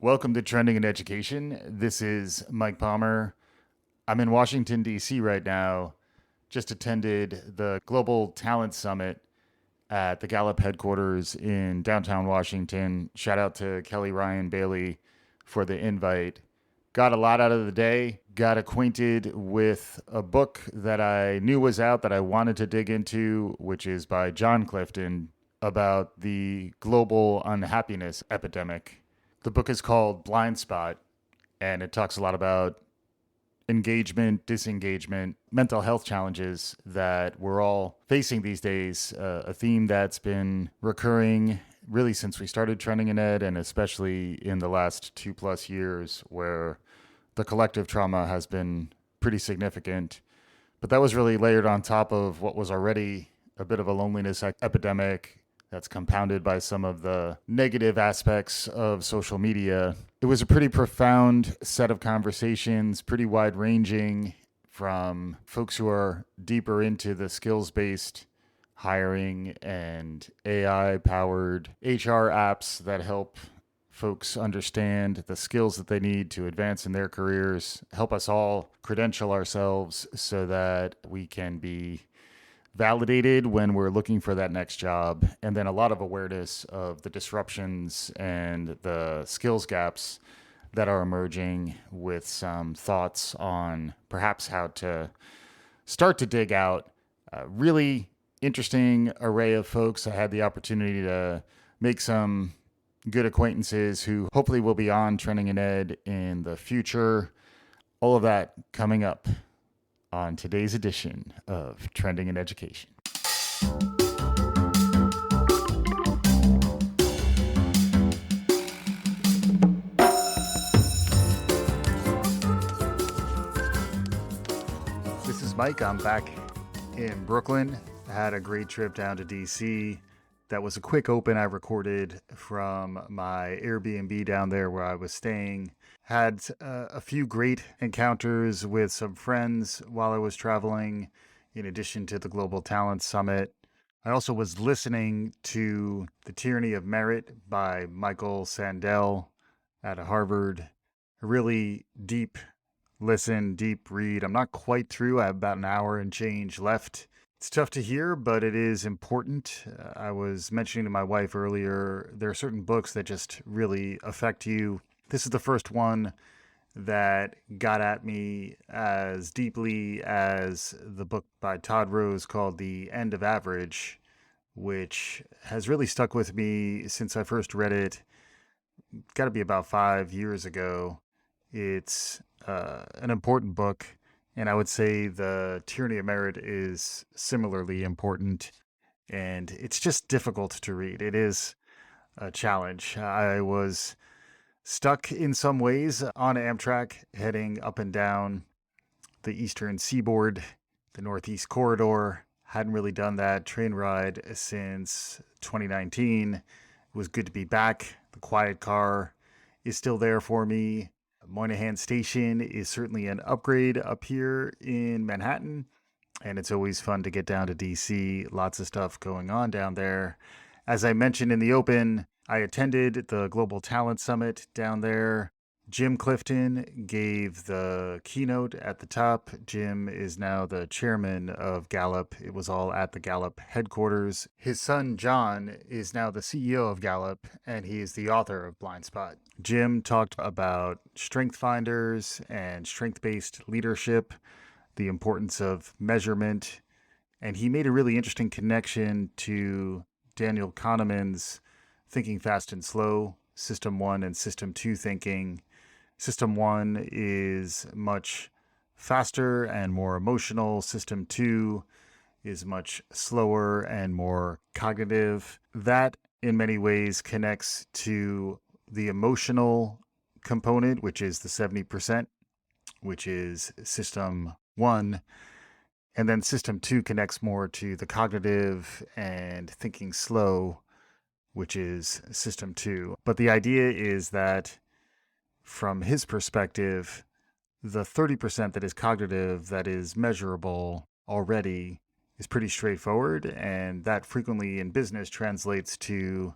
Welcome to Trending in Education. This is Mike Palmer. I'm in Washington, D.C. right now. Just attended the Global Talent Summit at the Gallup headquarters in downtown Washington. Shout out to Kelly Ryan Bailey for the invite. Got a lot out of the day. Got acquainted with a book that I knew was out that I wanted to dig into, which is by Jon Clifton about the global unhappiness epidemic. The book is called Blind Spot, and it talks a lot about engagement, disengagement, mental health challenges that we're all facing these days, a theme that's been recurring really since we started Trending in Ed, and especially in the last 2+ years where the collective trauma has been pretty significant. But that was really layered on top of what was already a bit of a loneliness epidemic that's compounded by some of the negative aspects of social media. It was a pretty profound set of conversations, pretty wide ranging, from folks who are deeper into the skills-based hiring and AI-powered HR apps that help folks understand the skills that they need to advance in their careers, help us all credential ourselves so that we can be validated when we're looking for that next job, and then a lot of awareness of the disruptions and the skills gaps that are emerging, with some thoughts on perhaps how to start to dig out. Really interesting array of folks. I had the opportunity to make some good acquaintances who hopefully will be on Trending in Ed in the future. All of that coming up on today's edition of Trending in Education. This is Mike. I'm back in Brooklyn. I had a great trip down to DC. That was a quick open I recorded from my Airbnb down there where I was staying. Had a few great encounters with some friends while I was traveling, in addition to the Global Talent Summit. I also was listening to The Tyranny of Merit by Michael Sandel out of Harvard. A really deep listen, deep read. I'm not quite through. I have about an hour and change left. It's tough to hear, but it is important. I was mentioning to my wife earlier, there are certain books that just really affect you. This is the first one that got at me as deeply as the book by Todd Rose called The End of Average, which has really stuck with me since I first read it. Got to be about 5 years ago. It's an important book, and I would say The Tyranny of Merit is similarly important, and it's just difficult to read. It is a challenge. I was stuck in some ways on Amtrak, heading up and down the eastern seaboard, the Northeast Corridor. Hadn't really done that train ride since 2019. It was good to be back. The quiet car is still there for me. Moynihan Station is certainly an upgrade up here in Manhattan, and it's always fun to get down to DC. Lots of stuff going on down there. As I mentioned in the open, I attended the Global Talent Summit down there. Jon Clifton gave the keynote at the top. Jim is now the chairman of Gallup. It was all at the Gallup headquarters. His son, Jon, is now the CEO of Gallup, and he is the author of Blind Spot. Jim talked about strength finders and strength-based leadership, the importance of measurement, and he made a really interesting connection to Daniel Kahneman's Thinking Fast and Slow, System 1 and System 2 thinking. System 1 is much faster and more emotional. System 2 is much slower and more cognitive. That, in many ways, connects to the emotional component, which is the 70%, which is System 1. And then System 2 connects more to the cognitive and thinking slow, which is System 2. But the idea is that from his perspective, the 30% that is cognitive, that is measurable already, is pretty straightforward. And that frequently in business translates to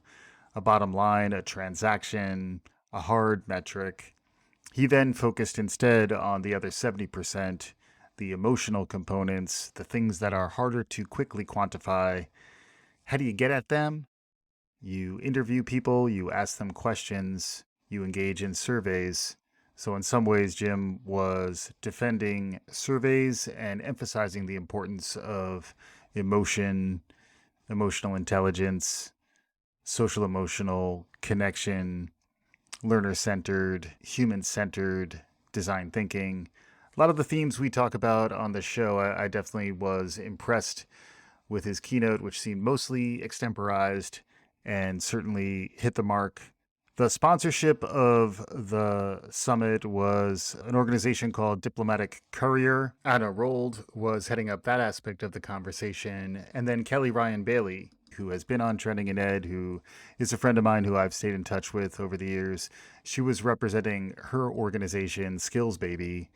a bottom line, a transaction, a hard metric. He then focused instead on the other 70%, the emotional components, the things that are harder to quickly quantify. How do you get at them? You interview people, you ask them questions, you engage in surveys. So, in some ways, Jim was defending surveys and emphasizing the importance of emotion, emotional intelligence, social emotional connection, learner centered, human centered design thinking. A lot of the themes we talk about on the show, I definitely was impressed with his keynote, which seemed mostly extemporized and certainly hit the mark. The sponsorship of the summit was an organization called Diplomatic Courier. Anna Rold was heading up that aspect of the conversation. And then Kelly Ryan Bailey, who has been on Trending in Ed, who is a friend of mine who I've stayed in touch with over the years. She was representing her organization, Skills Baby,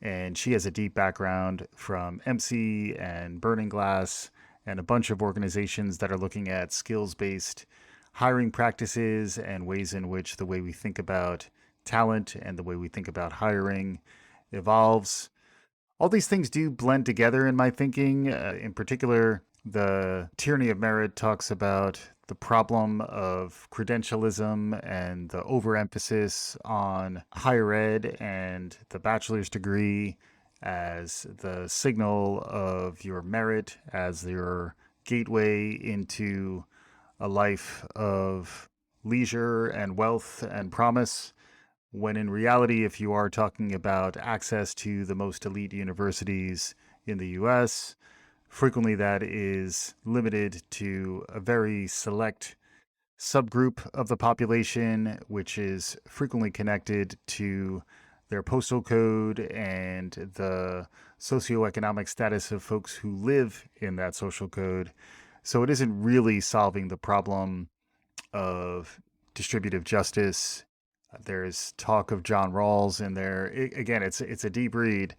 and she has a deep background from MC and Burning Glass and a bunch of organizations that are looking at skills-based hiring practices and ways in which the way we think about talent and the way we think about hiring evolves. All these things do blend together in my thinking. In particular, the Tyranny of Merit talks about the problem of credentialism and the overemphasis on higher ed and the bachelor's degree as the signal of your merit, as your gateway into a life of leisure and wealth and promise, when in reality, if you are talking about access to the most elite universities in the US, frequently that is limited to a very select subgroup of the population, which is frequently connected to their postal code and the socioeconomic status of folks who live in that social code. So it isn't really solving the problem of distributive justice. There's talk of John Rawls in there. Again, it's a deep read,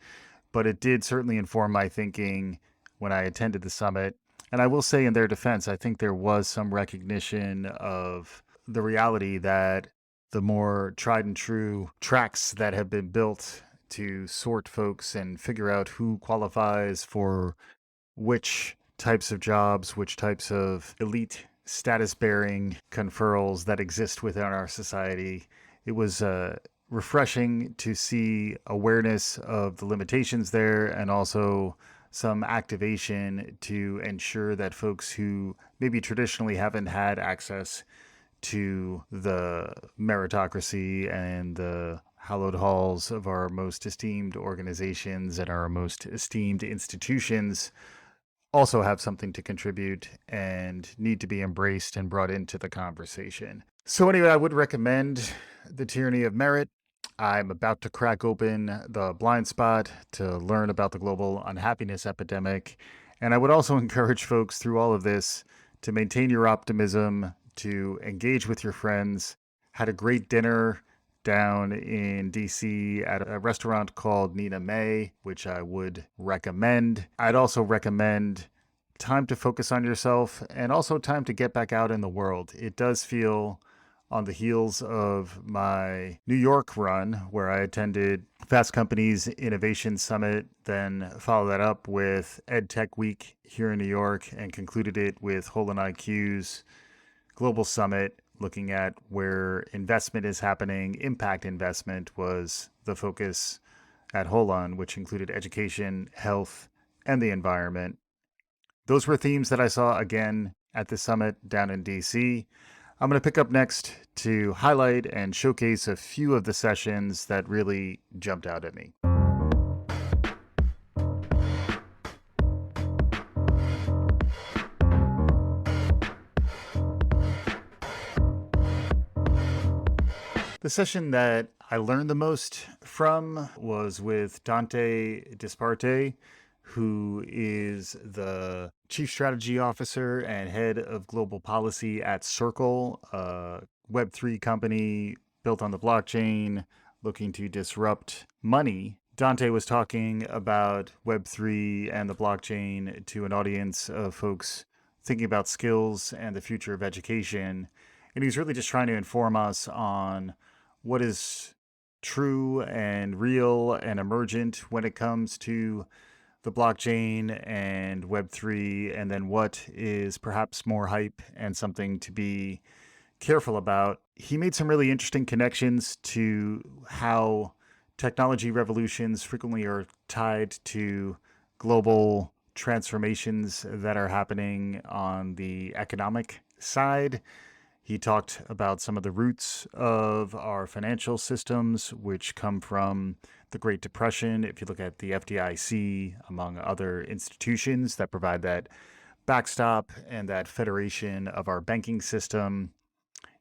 but it did certainly inform my thinking when I attended the summit. And I will say, in their defense, I think there was some recognition of the reality that the more tried and true tracks that have been built to sort folks and figure out who qualifies for which types of jobs, which types of elite status bearing conferrals that exist within our society. It was refreshing to see awareness of the limitations there and also some activation to ensure that folks who maybe traditionally haven't had access to the meritocracy and the hallowed halls of our most esteemed organizations and our most esteemed institutions also have something to contribute and need to be embraced and brought into the conversation. So anyway, I would recommend The Tyranny of Merit. I'm about to crack open the blind spot to learn about the global unhappiness epidemic. And I would also encourage folks through all of this to maintain your optimism, to engage with your friends. Had a great dinner down in DC at a restaurant called Nina May, which I would recommend. I'd also recommend time to focus on yourself and also time to get back out in the world. It does feel, on the heels of my New York run, where I attended Fast Company's Innovation Summit, then followed that up with EdTech Week here in New York, and concluded it with Holon IQ's Global Summit, looking at where investment is happening. Impact investment was the focus at Holon, which included education, health, and the environment. Those were themes that I saw again at the summit down in DC. I'm going to pick up next to highlight and showcase a few of the sessions that really jumped out at me. The session that I learned the most from was with Dante Disparte, who is the Chief Strategy Officer and Head of Global Policy at Circle, a Web3 company built on the blockchain, looking to disrupt money. Dante was talking about Web3 and the blockchain to an audience of folks thinking about skills and the future of education. And he's really just trying to inform us on what is true and real and emergent when it comes to the blockchain and Web3, and then what is perhaps more hype and something to be careful about. He made some really interesting connections to how technology revolutions frequently are tied to global transformations that are happening on the economic side. He talked about some of the roots of our financial systems, which come from the Great Depression. If you look at the FDIC, among other institutions that provide that backstop and that federation of our banking system.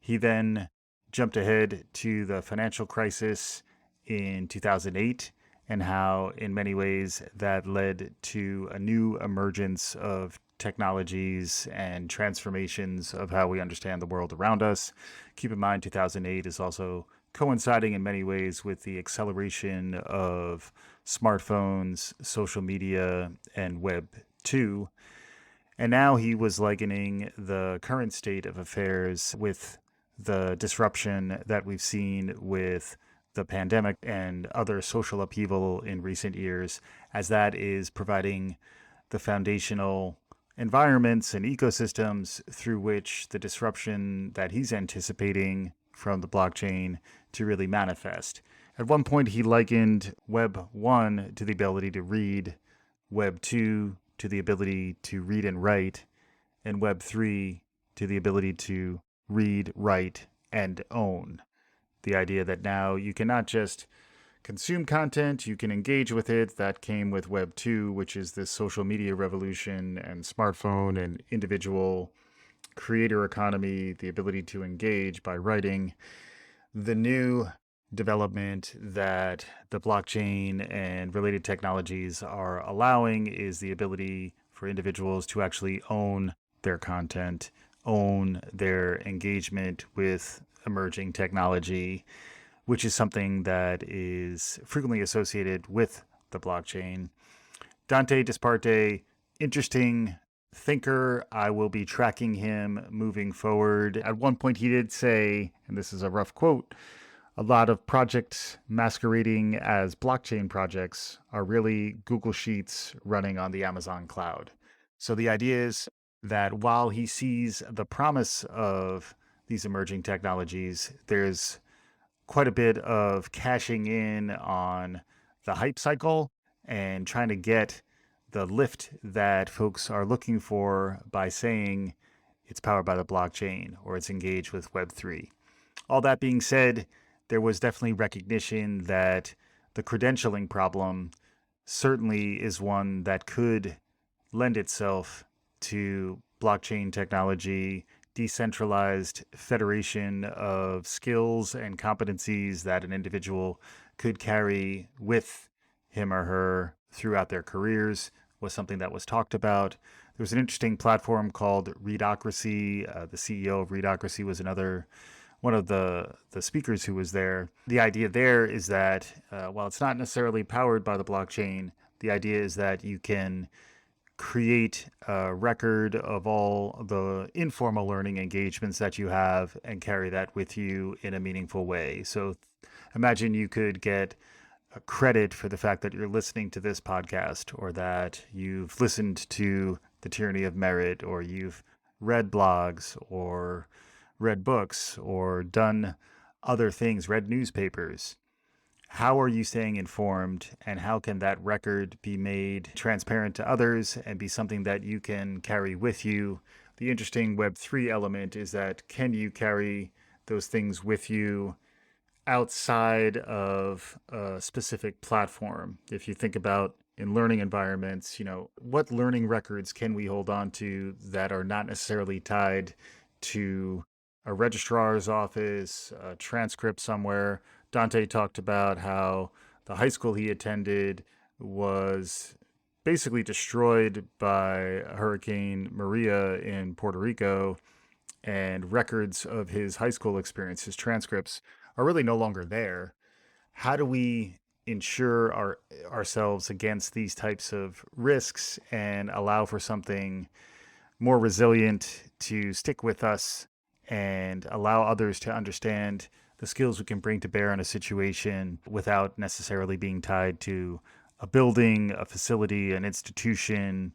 He then jumped ahead to the financial crisis in 2008 and how, in many ways, that led to a new emergence of technologies and transformations of how we understand the world around us. Keep in mind, 2008 is also coinciding in many ways with the acceleration of smartphones, social media, and Web 2. And now he was likening the current state of affairs with the disruption that we've seen with the pandemic and other social upheaval in recent years, as that is providing the foundational environments and ecosystems through which the disruption that he's anticipating from the blockchain to really manifest. At one point, he likened Web 1 to the ability to read, Web 2 to the ability to read and write, and Web 3 to the ability to read, write, and own. The idea that now you can not just consume content, you can engage with it. That came with Web 2, which is this social media revolution and smartphone and individual creator economy, the ability to engage by writing. The new development that the blockchain and related technologies are allowing is the ability for individuals to actually own their content, own their engagement with emerging technology, which is something that is frequently associated with the blockchain. Dante Disparte, interesting thinker. I will be tracking him moving forward. At one point, he did say, and this is a rough quote, a lot of projects masquerading as blockchain projects are really Google Sheets running on the Amazon cloud. So the idea is that while he sees the promise of these emerging technologies, there's quite a bit of cashing in on the hype cycle and trying to get the lift that folks are looking for by saying it's powered by the blockchain or it's engaged with Web3. All that being said, there was definitely recognition that the credentialing problem certainly is one that could lend itself to blockchain technology, decentralized federation of skills and competencies that an individual could carry with him or her throughout their careers was something that was talked about. There was an interesting platform called Readocracy. The CEO of Readocracy was one of the speakers who was there. The idea there is that while it's not necessarily powered by the blockchain, the idea is that you can create a record of all the informal learning engagements that you have and carry that with you in a meaningful way. So imagine you could get a credit for the fact that you're listening to this podcast, or that you've listened to The Tyranny of Merit, or you've read blogs or read books or done other things, read newspapers. How are you staying informed, and how can that record be made transparent to others and be something that you can carry with you? The interesting Web3 element is that can you carry those things with you outside of a specific platform? If you think about in learning environments, what learning records can we hold on to that are not necessarily tied to a registrar's office, a transcript somewhere? Dante talked about how the high school he attended was basically destroyed by Hurricane Maria in Puerto Rico, and records of his high school experience, his transcripts, are really no longer there. How do we ensure ourselves against these types of risks and allow for something more resilient to stick with us and allow others to understand the skills we can bring to bear in a situation without necessarily being tied to a building, a facility, an institution,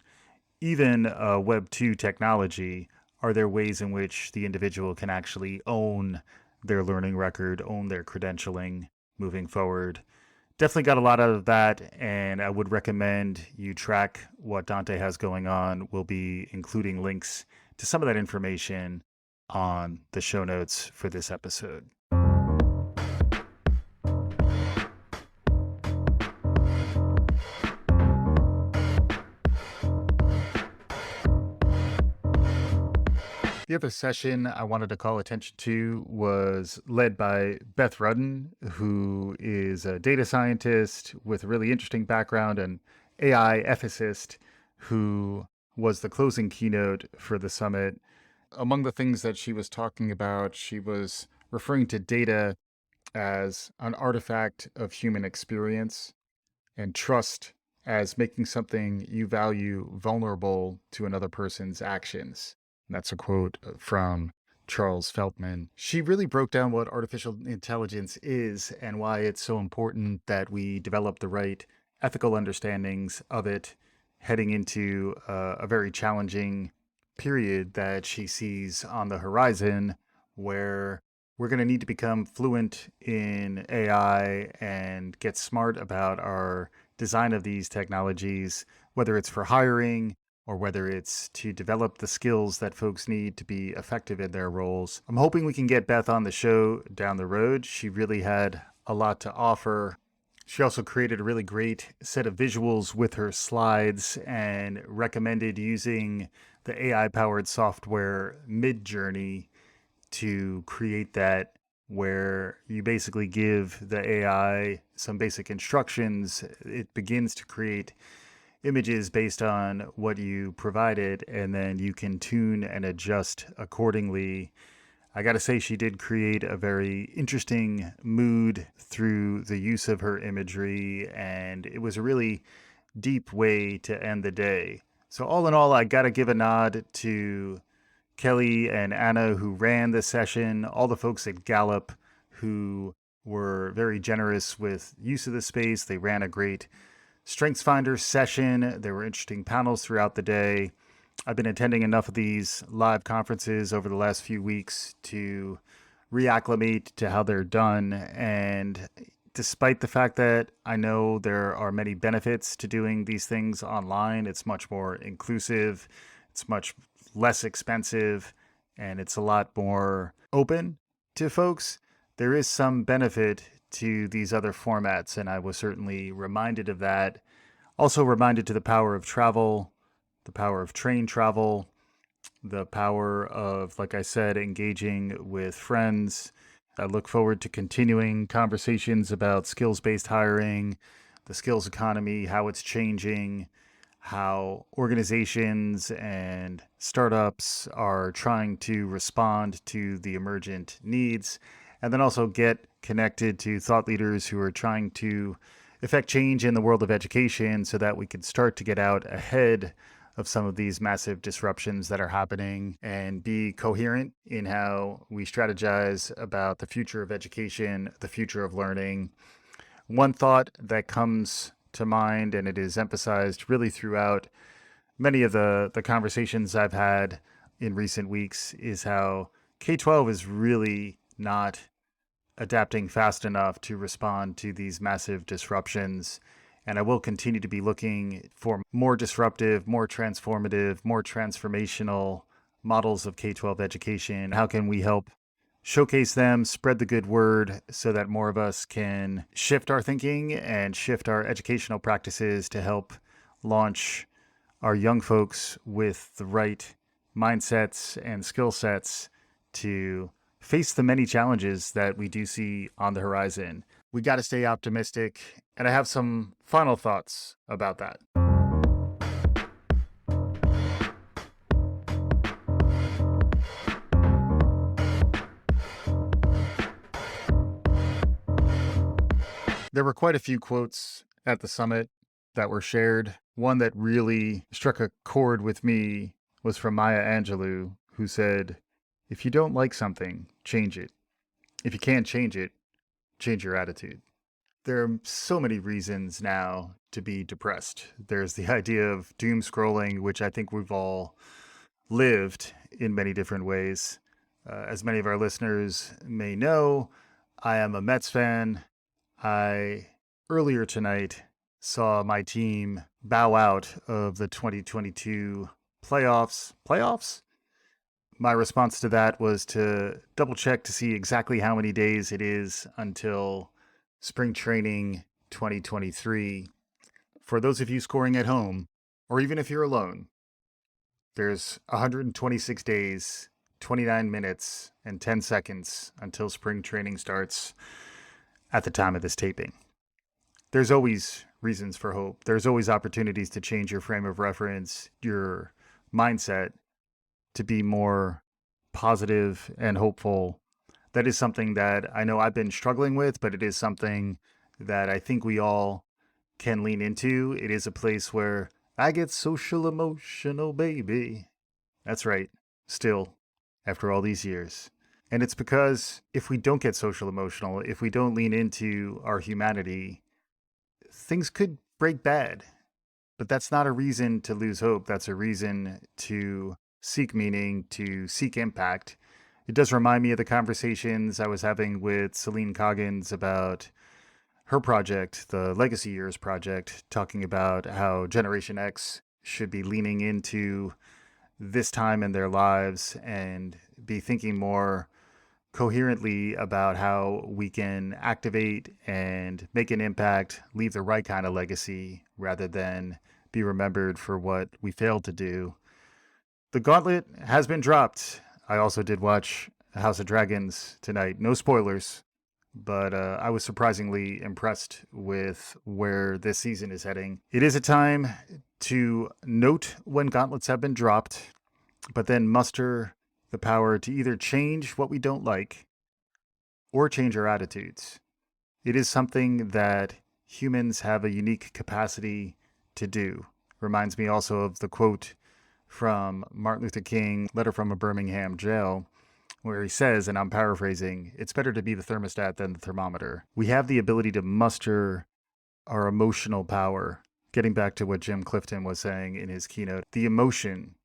even Web 2 technology. Are there ways in which the individual can actually own their learning record, own their credentialing moving forward? Definitely got a lot out of that, and I would recommend you track what Dante has going on. We'll be including links to some of that information on the show notes for this episode. The other session I wanted to call attention to was led by Beth Rudden, who is a data scientist with a really interesting background, and AI ethicist who was the closing keynote for the summit. Among the things that she was talking about, she was referring to data as an artifact of human experience and trust as making something you value vulnerable to another person's actions. And that's a quote from Charles Feltman. She really broke down what artificial intelligence is and why it's so important that we develop the right ethical understandings of it heading into a very challenging period that she sees on the horizon, where we're going to need to become fluent in AI and get smart about our design of these technologies, whether it's for hiring or whether it's to develop the skills that folks need to be effective in their roles. I'm hoping we can get Beth on the show down the road. She really had a lot to offer. She also created a really great set of visuals with her slides and recommended using the AI-powered software Midjourney to create that, where you basically give the AI some basic instructions. It begins to create images based on what you provided, and then you can tune and adjust accordingly. I got to say, she did create a very interesting mood through the use of her imagery, and it was a really deep way to end the day. So all in all, I got to give a nod to Kelly and Anna, who ran the session, all the folks at Gallup who were very generous with use of the space. They ran a great StrengthsFinder session. There were interesting panels throughout the day. I've been attending enough of these live conferences over the last few weeks to reacclimate to how they're done. And despite the fact that I know there are many benefits to doing these things online, it's much more inclusive, it's much less expensive, and it's a lot more open to folks. There is some benefit to these other formats, and I was certainly reminded of that. Also reminded to the power of travel, the power of train travel, the power of, like I said, engaging with friends. I look forward to continuing conversations about skills-based hiring, the skills economy, how it's changing, how organizations and startups are trying to respond to the emergent needs, and then also get connected to thought leaders who are trying to effect change in the world of education so that we can start to get out ahead of some of these massive disruptions that are happening and be coherent in how we strategize about the future of education, the future of learning. One thought that comes to mind, and it is emphasized really throughout many of the conversations I've had in recent weeks, is how K-12 is really not adapting fast enough to respond to these massive disruptions. And I will continue to be looking for more disruptive, more transformative, more transformational models of K-12 education. How can we help showcase them, spread the good word so that more of us can shift our thinking and shift our educational practices to help launch our young folks with the right mindsets and skill sets to face the many challenges that we do see on the horizon. We got to stay optimistic, and I have some final thoughts about that. There were quite a few quotes at the summit that were shared. One that really struck a chord with me was from Maya Angelou, who said, "If you don't like something, change it. If you can't change it, change your attitude. There are so many reasons now to be depressed. There's the idea of doom scrolling, which I think we've all lived in many different ways. As many of our listeners may know, I am a Mets fan. I earlier tonight saw my team bow out of the 2022 playoffs. Playoffs? My response to that was to double check to see exactly how many days it is until spring training 2023. For those of you scoring at home, or even if you're alone, there's 126 days, 29 minutes, and 10 seconds until spring training starts at the time of this taping. There's always reasons for hope. There's always opportunities to change your frame of reference, your mindset, to be more positive and hopeful. That is something that I know I've been struggling with, but it is something that I think we all can lean into. It is a place where I get social emotional, baby. That's right. Still, after all these years. And it's because if we don't get social emotional, if we don't lean into our humanity, things could break bad. But that's not a reason to lose hope. That's a reason to seek meaning, to seek impact. It does remind me of the conversations I was having with Celine Coggins about her project, the Legacy Years project, talking about how Generation X should be leaning into this time in their lives and be thinking more coherently about how we can activate and make an impact, leave the right kind of legacy rather than be remembered for what we failed to do. The gauntlet has been dropped. I also did watch House of Dragons tonight. No spoilers, but I was surprisingly impressed with where this season is heading. It is a time to note when gauntlets have been dropped, but then muster the power to either change what we don't like or change our attitudes. It is something that humans have a unique capacity to do. Reminds me also of the quote from Martin Luther King, Letter from a Birmingham Jail, where he says, and I'm paraphrasing, it's better to be the thermostat than the thermometer. We have the ability to muster our emotional power. Getting back to what Jon Clifton was saying in his keynote, the emotion,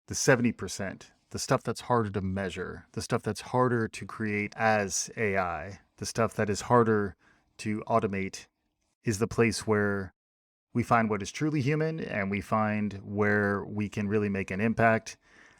the 70%, the stuff that's harder to measure, the stuff that's harder to create as AI, the stuff that is harder to automate, is the place where we find what is truly human and we find where we can really make an impact.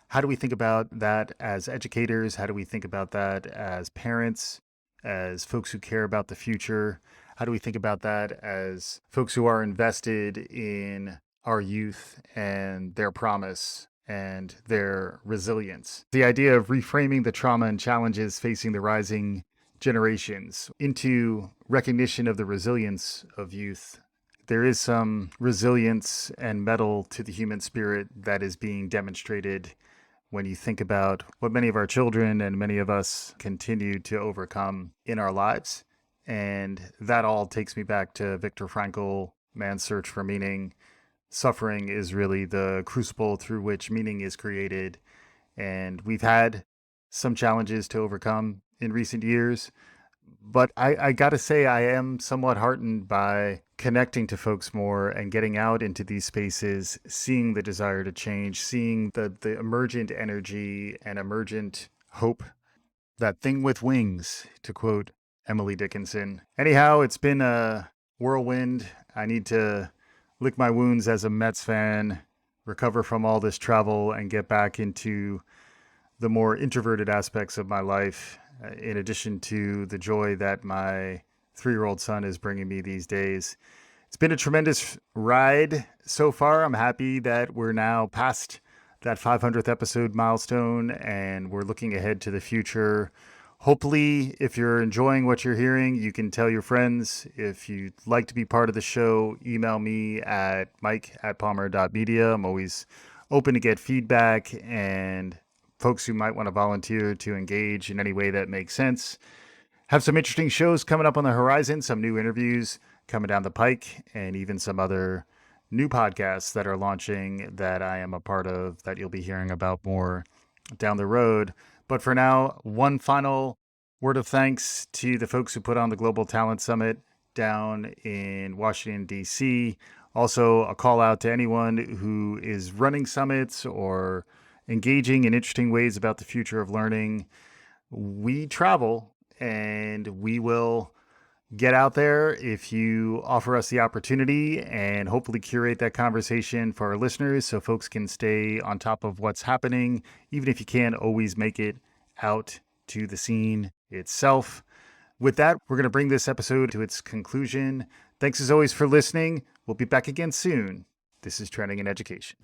How do we think about that as educators? How do we think about that as parents, as folks who care about the future? How do we think about that as folks who are invested in our youth and their promise and their resilience? The idea of reframing the trauma and challenges facing the rising generations into recognition of the resilience of youth. There is some resilience and mettle to the human spirit that is being demonstrated when you think about what many of our children and many of us continue to overcome in our lives. And that all takes me back to Viktor Frankl, Man's Search for Meaning. Suffering is really the crucible through which meaning is created. And we've had some challenges to overcome in recent years. But I got to say, I am somewhat heartened by connecting to folks more and getting out into these spaces, seeing the desire to change, seeing the emergent energy and emergent hope. That thing with wings, to quote Emily Dickinson. Anyhow, it's been a whirlwind. I need to lick my wounds as a Mets fan, recover from all this travel, and get back into the more introverted aspects of my life, in addition to the joy that my 3-year-old son is bringing me these days. It's been a tremendous ride so far. I'm happy that we're now past that 500th episode milestone and we're looking ahead to the future. Hopefully, if you're enjoying what you're hearing, you can tell your friends. If you'd like to be part of the show, email me at mike@palmer.media. I'm always open to get feedback and folks who might want to volunteer to engage in any way that makes sense. Have some interesting shows coming up on the horizon, some new interviews coming down the pike, and even some other new podcasts that are launching that I am a part of that you'll be hearing about more down the road. But for now, one final Word of thanks to the folks who put on the Global Talent Summit down in Washington, D.C. Also, a call out to anyone who is running summits or engaging in interesting ways about the future of learning. We travel and we will get out there if you offer us the opportunity, and hopefully curate that conversation for our listeners so folks can stay on top of what's happening, even if you can't always make it out to the scene itself. With that, we're going to bring this episode to its conclusion. Thanks as always for listening. We'll be back again soon. This is Trending in Education.